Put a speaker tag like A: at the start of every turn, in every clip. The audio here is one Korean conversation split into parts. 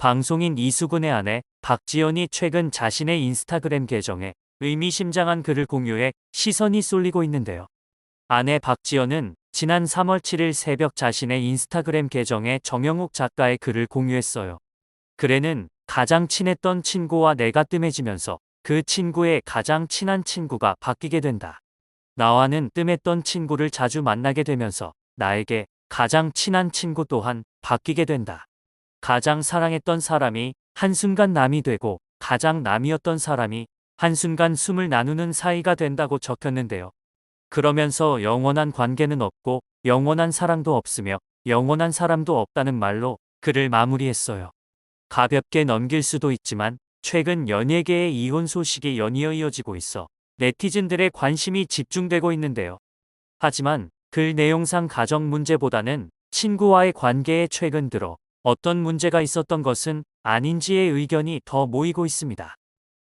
A: 방송인 이수근의 아내 박지연이 최근 자신의 인스타그램 계정에 의미심장한 글을 공유해 시선이 쏠리고 있는데요. 아내 박지연은 지난 3월 7일 새벽 자신의 인스타그램 계정에 정영욱 작가의 글을 공유했어요. 글에는 가장 친했던 친구와 내가 뜸해지면서 그 친구의 가장 친한 친구가 바뀌게 된다. 나와는 뜸했던 친구를 자주 만나게 되면서 나에게 가장 친한 친구 또한 바뀌게 된다. 가장 사랑했던 사람이 한순간 남이 되고 가장 남이었던 사람이 한순간 숨을 나누는 사이가 된다고 적혔는데요. 그러면서 영원한 관계는 없고 영원한 사랑도 없으며 영원한 사람도 없다는 말로 글을 마무리했어요. 가볍게 넘길 수도 있지만 최근 연예계의 이혼 소식이 연이어 이어지고 있어 네티즌들의 관심이 집중되고 있는데요. 하지만 글 내용상 가정 문제보다는 친구와의 관계에 최근 들어 어떤 문제가 있었던 것은 아닌지의 의견이 더 모이고 있습니다.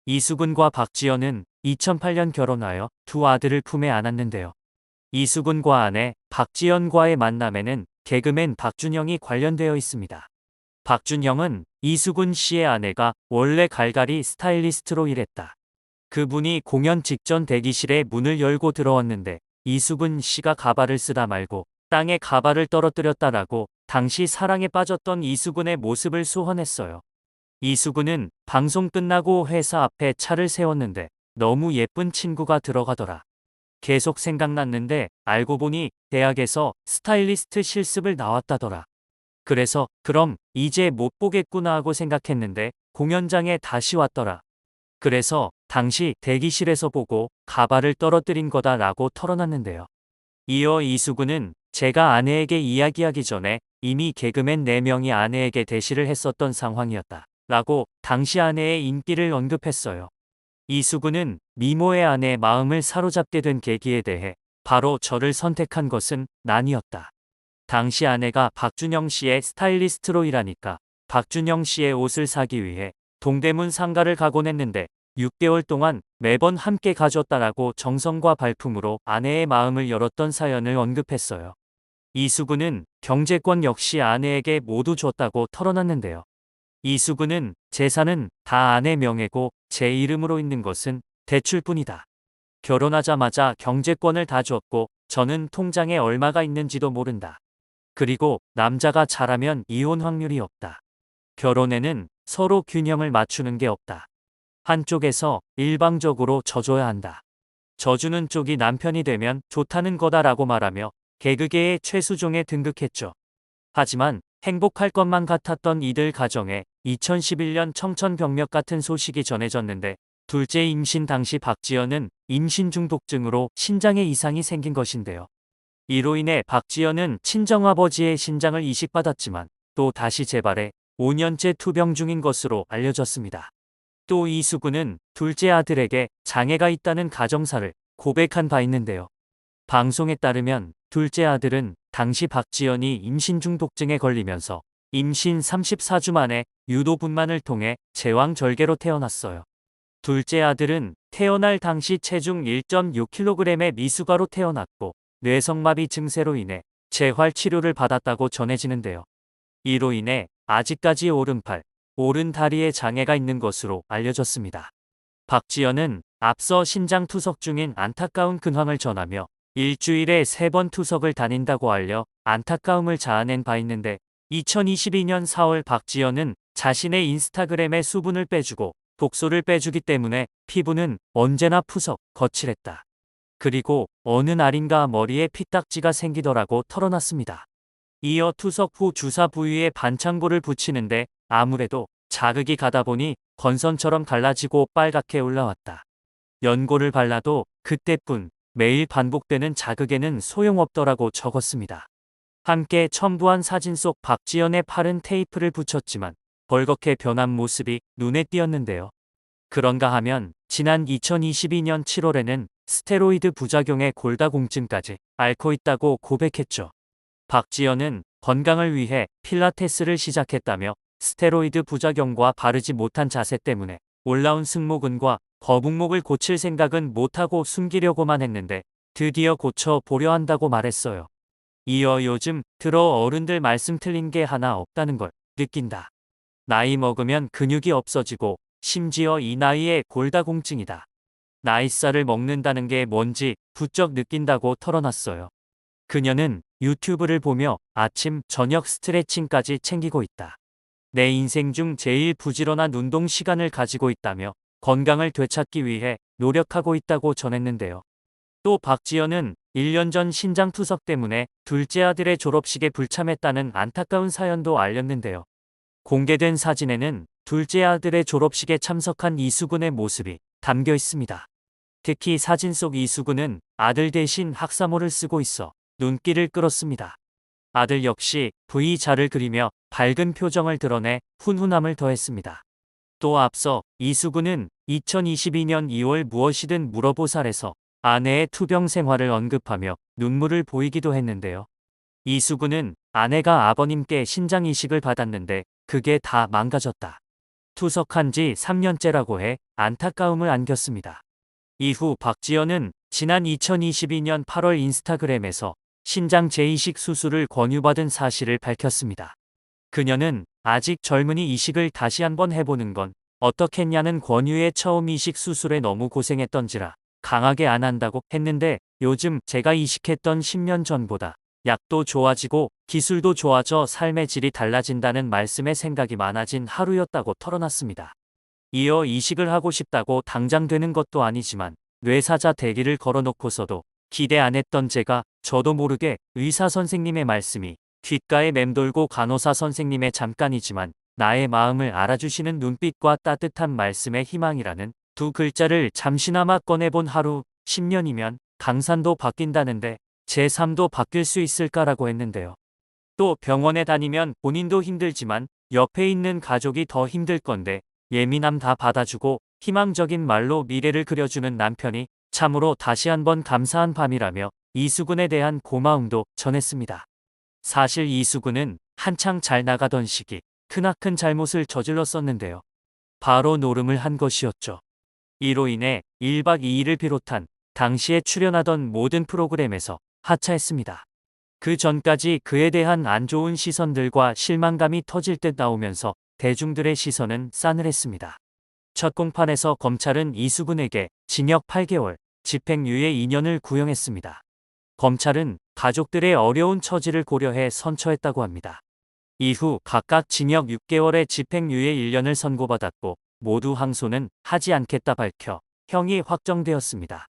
A: 이수근과 박지연은 2008년 결혼하여 두 아들을 품에 안았는데요. 이수근과 아내 박지연과의 만남에는 개그맨 박준영이 관련되어 있습니다. 박준영은 이수근 씨의 아내가 원래 갈갈이 스타일리스트로 일했다. 그분이 공연 직전 대기실에 문을 열고 들어왔는데 이수근 씨가 가발을 쓰다 말고 땅에 가발을 떨어뜨렸다라고 당시 사랑에 빠졌던 이수근의 모습을 소환했어요. 이수근은 방송 끝나고 회사 앞에 차를 세웠는데 너무 예쁜 친구가 들어가더라. 계속 생각났는데 알고 보니 대학에서 스타일리스트 실습을 나왔다더라. 그래서 그럼 이제 못 보겠구나 하고 생각했는데 공연장에 다시 왔더라. 그래서 당시 대기실에서 보고 가발을 떨어뜨린 거다라고 털어놨는데요. 이어 이수근은 제가 아내에게 이야기하기 전에 이미 개그맨 4명이 아내에게 대시를 했었던 상황이었다. 라고 당시 아내의 인기를 언급했어요. 이수근은 미모의 아내의 마음을 사로잡게 된 계기에 대해 바로 저를 선택한 것은 난이었다. 당시 아내가 박준영 씨의 스타일리스트로 일하니까 박준영 씨의 옷을 사기 위해 동대문 상가를 가곤 했는데 6개월 동안 매번 함께 가줬다라고 정성과 발품으로 아내의 마음을 열었던 사연을 언급했어요. 이수근은 경제권 역시 아내에게 모두 줬다고 털어놨는데요. 이수근은 재산은 다 아내 명예고 제 이름으로 있는 것은 대출뿐이다. 결혼하자마자 경제권을 다 줬고 저는 통장에 얼마가 있는지도 모른다. 그리고 남자가 잘하면 이혼 확률이 없다. 결혼에는 서로 균형을 맞추는 게 없다. 한쪽에서 일방적으로 져줘야 한다. 져주는 쪽이 남편이 되면 좋다는 거다라고 말하며 개그계의 최수종에 등극했죠. 하지만 행복할 것만 같았던 이들 가정에 2011년 청천벽력 같은 소식이 전해졌는데 둘째 임신 당시 박지연은 임신 중독증으로 신장에 이상이 생긴 것인데요. 이로 인해 박지연은 친정아버지의 신장을 이식받았지만 또 다시 재발해 5년째 투병 중인 것으로 알려졌습니다. 또 이수근은 둘째 아들에게 장애가 있다는 가정사를 고백한 바 있는데요. 방송에 따르면 둘째 아들은 당시 박지연이 임신 중독증에 걸리면서 임신 34주 만에 유도분만을 통해 제왕절개로 태어났어요. 둘째 아들은 태어날 당시 체중 1.6kg의 미숙아로 태어났고 뇌성마비 증세로 인해 재활 치료를 받았다고 전해지는데요. 이로 인해 아직까지 오른팔, 오른다리에 장애가 있는 것으로 알려졌습니다. 박지연은 앞서 신장 투석 중인 안타까운 근황을 전하며 일주일에 3번 투석을 다닌다고 알려 안타까움을 자아낸 바 있는데 2022년 4월 박지연은 자신의 인스타그램에 수분을 빼주고 독소를 빼주기 때문에 피부는 언제나 푸석, 거칠했다. 그리고 어느 날인가 머리에 피딱지가 생기더라고 털어놨습니다. 이어 투석 후 주사 부위에 반창고를 붙이는데 아무래도 자극이 가다 보니 건선처럼 갈라지고 빨갛게 올라왔다. 연고를 발라도 그때뿐 매일 반복되는 자극에는 소용없더라고 적었습니다. 함께 첨부한 사진 속 박지연의 팔은 테이프를 붙였지만 벌겋게 변한 모습이 눈에 띄었는데요. 그런가 하면 지난 2022년 7월에는 스테로이드 부작용의 골다공증까지 앓고 있다고 고백했죠. 박지연은 건강을 위해 필라테스를 시작했다며 스테로이드 부작용과 바르지 못한 자세 때문에 올라온 승모근과 거북목을 고칠 생각은 못하고 숨기려고만 했는데 드디어 고쳐 보려 한다고 말했어요. 이어 요즘 들어 어른들 말씀 틀린 게 하나 없다는 걸 느낀다. 나이 먹으면 근육이 없어지고 심지어 이 나이에 골다공증이다. 나이살을 먹는다는 게 뭔지 부쩍 느낀다고 털어놨어요. 그녀는 유튜브를 보며 아침, 저녁 스트레칭까지 챙기고 있다. 내 인생 중 제일 부지런한 운동 시간을 가지고 있다며 건강을 되찾기 위해 노력하고 있다고 전했는데요. 또 박지연은 1년 전 신장 투석 때문에 둘째 아들의 졸업식에 불참했다는 안타까운 사연도 알렸는데요. 공개된 사진에는 둘째 아들의 졸업식에 참석한 이수근의 모습이 담겨 있습니다. 특히 사진 속 이수근은 아들 대신 학사모를 쓰고 있어 눈길을 끌었습니다. 아들 역시 V자를 그리며 밝은 표정을 드러내 훈훈함을 더했습니다. 또 앞서 이수근은 2022년 2월 무엇이든 물어보살에서 아내의 투병 생활을 언급하며 눈물을 보이기도 했는데요. 이수근은 아내가 아버님께 신장 이식을 받았는데 그게 다 망가졌다. 투석한 지 3년째라고 해 안타까움을 안겼습니다. 이후 박지연은 지난 2022년 8월 인스타그램에서 신장 재이식 수술을 권유받은 사실을 밝혔습니다. 그녀는 아직 젊으니 이식을 다시 한번 해보는 건 어떻겠냐는 권유에 처음 이식 수술에 너무 고생했던지라 강하게 안 한다고 했는데 요즘 제가 이식했던 10년 전보다 약도 좋아지고 기술도 좋아져 삶의 질이 달라진다는 말씀에 생각이 많아진 하루였다고 털어놨습니다. 이어 이식을 하고 싶다고 당장 되는 것도 아니지만 뇌사자 대기를 걸어놓고서도 기대 안 했던 제가 저도 모르게 의사 선생님의 말씀이 귓가에 맴돌고 간호사 선생님의 잠깐이지만 나의 마음을 알아주시는 눈빛과 따뜻한 말씀의 희망이라는 두 글자를 잠시나마 꺼내본 하루. 10년이면 강산도 바뀐다는데 제 삶도 바뀔 수 있을까라고 했는데요. 또 병원에 다니면 본인도 힘들지만 옆에 있는 가족이 더 힘들 건데 예민함 다 받아주고 희망적인 말로 미래를 그려주는 남편이 참으로 다시 한번 감사한 밤이라며 이수근에 대한 고마움도 전했습니다. 사실 이수근은 한창 잘 나가던 시기 크나큰 잘못을 저질렀었는데요. 바로 노름을 한 것이었죠. 이로 인해 1박 2일을 비롯한 당시에 출연하던 모든 프로그램에서 하차했습니다. 그 전까지 그에 대한 안 좋은 시선들과 실망감이 터질 듯 나오면서 대중들의 시선은 싸늘했습니다. 첫 공판에서 검찰은 이수근에게 징역 8개월, 집행유예 2년을 구형했습니다. 검찰은 가족들의 어려운 처지를 고려해 선처했다고 합니다. 이후 각각 징역 6개월에 집행유예 1년을 선고받았고 모두 항소는 하지 않겠다 밝혀 형이 확정되었습니다.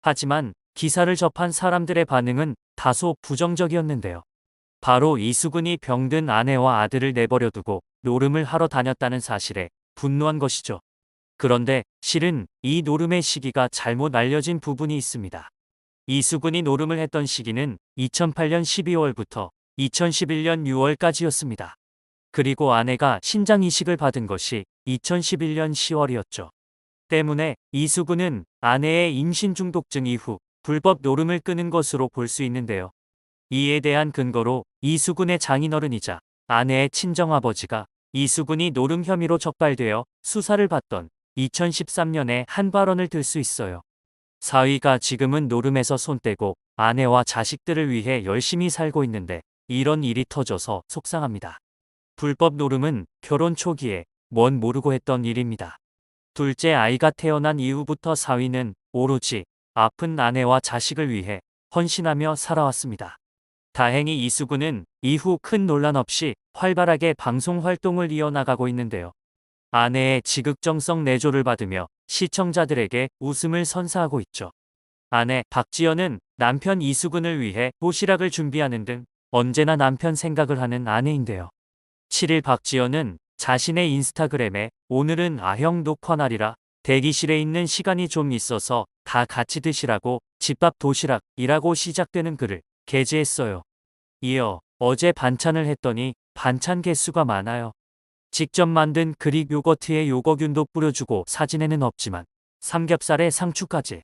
A: 하지만 기사를 접한 사람들의 반응은 다소 부정적이었는데요. 바로 이수근이 병든 아내와 아들을 내버려 두고 노름을 하러 다녔다는 사실에 분노한 것이죠. 그런데 실은 이 노름의 시기가 잘못 알려진 부분이 있습니다. 이수근이 노름을 했던 시기는 2008년 12월부터 2011년 6월까지였습니다. 그리고 아내가 신장 이식을 받은 것이 2011년 10월이었죠. 때문에 이수근은 아내의 임신 중독증 이후 불법 노름을 끊은 것으로 볼 수 있는데요. 이에 대한 근거로 이수근의 장인어른이자 아내의 친정아버지가 이수근이 노름 혐의로 적발되어 수사를 받던 2013년에 한 발언을 들 수 있어요. 사위가 지금은 노름에서 손 떼고 아내와 자식들을 위해 열심히 살고 있는데 이런 일이 터져서 속상합니다. 불법 노름은 결혼 초기에 뭔 모르고 했던 일입니다. 둘째 아이가 태어난 이후부터 사위는 오로지 아픈 아내와 자식을 위해 헌신하며 살아왔습니다. 다행히 이수근은 이후 큰 논란 없이 활발하게 방송 활동을 이어나가고 있는데요. 아내의 지극정성 내조를 받으며 시청자들에게 웃음을 선사하고 있죠. 아내 박지연은 남편 이수근을 위해 도시락을 준비하는 등 언제나 남편 생각을 하는 아내인데요. 7일 박지연은 자신의 인스타그램에 오늘은 아형 녹화날이라 대기실에 있는 시간이 좀 있어서 다 같이 드시라고 집밥 도시락이라고 시작되는 글을 게재했어요. 이어 어제 반찬을 했더니 반찬 개수가 많아요. 직접 만든 그릭 요거트에 요거균도 뿌려주고 사진에는 없지만 삼겹살에 상추까지.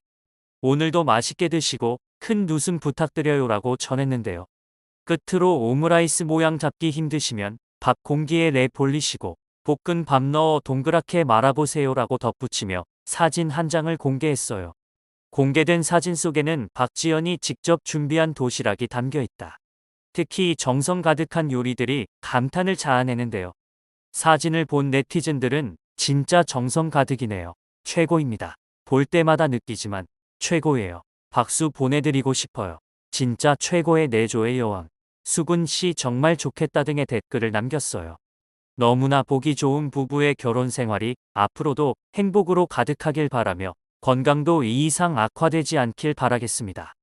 A: 오늘도 맛있게 드시고 큰 웃음 부탁드려요라고 전했는데요. 끝으로 오므라이스 모양 잡기 힘드시면 밥 공기에 랩 올리시고 볶은 밥 넣어 동그랗게 말아보세요라고 덧붙이며 사진 한 장을 공개했어요. 공개된 사진 속에는 박지연이 직접 준비한 도시락이 담겨 있다. 특히 정성 가득한 요리들이 감탄을 자아내는데요. 사진을 본 네티즌들은 진짜 정성 가득이네요. 최고입니다. 볼 때마다 느끼지만 최고예요. 박수 보내드리고 싶어요. 진짜 최고의 내조의 여왕. 수근 씨 정말 좋겠다 등의 댓글을 남겼어요. 너무나 보기 좋은 부부의 결혼 생활이 앞으로도 행복으로 가득하길 바라며 건강도 이 이상 악화되지 않길 바라겠습니다.